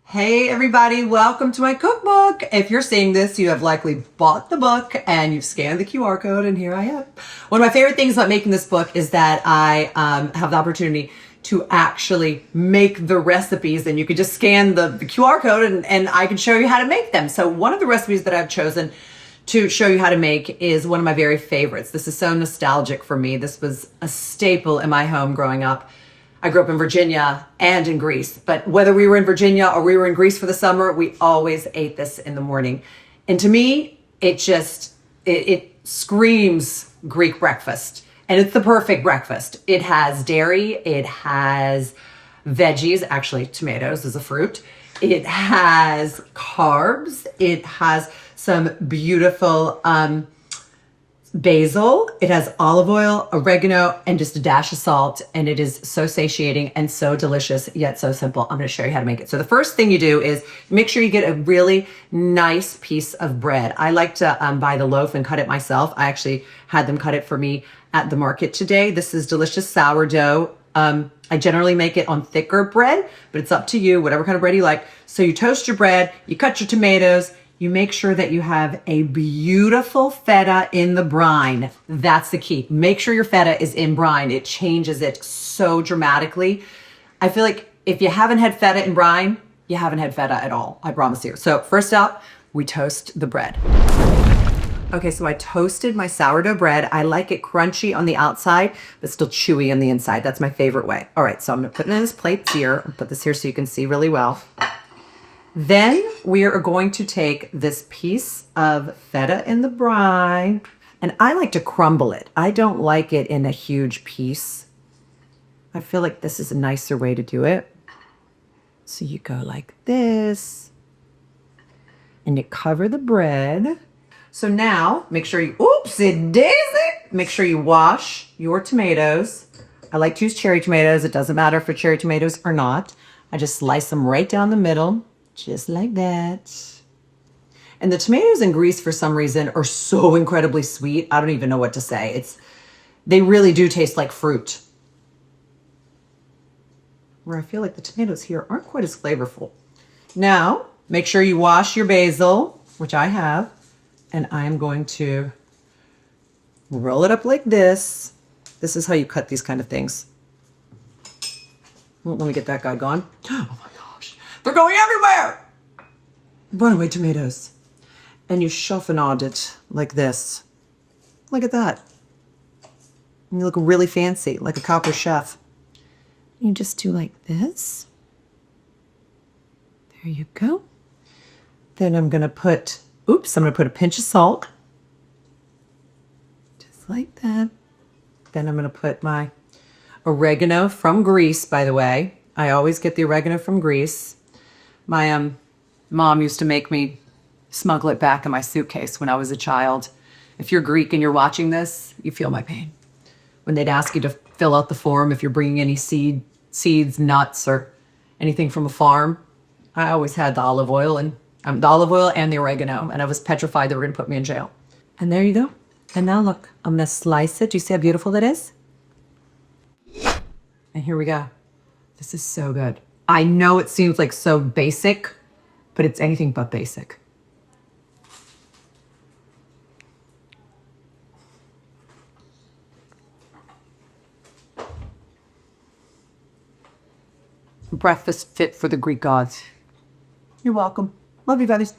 Hey everybody, welcome to my cookbook. If you're seeing this, you have likely bought the book and you've scanned the QR code, and here I am. One of my favorite things about making this book is that I have the opportunity to actually make the recipes, and you can just scan the QR code and I can show you how to make them. So one of the recipes that I've chosen to show you how to make is one of my very favorites. This is so nostalgic for me. This was a staple in my home growing up. I grew up in Virginia and in Greece, but whether we were in Virginia or we were in Greece for the summer, we always ate this in the morning. And to me, it screams Greek breakfast, and it's the perfect breakfast. It has dairy, it has veggies, actually tomatoes is a fruit. It has carbs, it has some beautiful basil, it has olive oil, oregano, and just a dash of salt, and it is so satiating and so delicious, yet so simple. I'm going to show you how to make it. So the first thing you do is make sure you get a really nice piece of bread. I like to buy the loaf and cut it myself. I actually had them cut it for me at the market today. This is delicious sourdough. I generally make it on thicker bread, but it's up to you, whatever kind of bread you like. So you toast your bread, you cut your tomatoes, you make sure that you have a beautiful feta in the brine. That's the key. Make sure your feta is in brine. It changes it so dramatically. I feel like if you haven't had feta in brine, you haven't had feta at all. I promise you. So first up, we toast the bread. Okay, so I toasted my sourdough bread. I like it crunchy on the outside, but still chewy on the inside. That's my favorite way. All right, so I'm gonna put it in this plate here. I'll put this here so you can see really well. Then we are going to take this piece of feta in the brine, and I like to crumble it. I don't like it in a huge piece. I feel like this is a nicer way to do it. So you go like this, and you cover the bread. So now make sure you, oopsie daisy, make sure you wash your tomatoes. I like to use cherry tomatoes. It doesn't matter if they're cherry tomatoes or not. I just slice them right down the middle. Just like that. And the tomatoes in Greece, for some reason, are so incredibly sweet. I don't even know what to say. They really do taste like fruit. Where I feel like the tomatoes here aren't quite as flavorful. Now, make sure you wash your basil, which I have. And I'm going to roll it up like this. This is how you cut these kind of things. Let me get that guy gone. Oh my gosh. They're going everywhere. Runaway tomatoes. And you chiffonade it like this. Look at that. And you look really fancy, like a copper chef. You just do like this. There you go. Then I'm going to put, I'm going to put a pinch of salt. Just like that. Then I'm going to put my oregano from Greece, by the way. I always get the oregano from Greece. My mom used to make me smuggle it back in my suitcase when I was a child. If you're Greek and you're watching this, you feel my pain. When they'd ask you to fill out the form if you're bringing any seeds, nuts, or anything from a farm, I always had the olive oil and the oregano, and I was petrified they were going to put me in jail. And there you go. And now look, I'm going to slice it. Do you see how beautiful that is? And here we go. This is so good. I know it seems like so basic, but it's anything but basic. Breakfast fit for the Greek gods. You're welcome. Love you, buddies.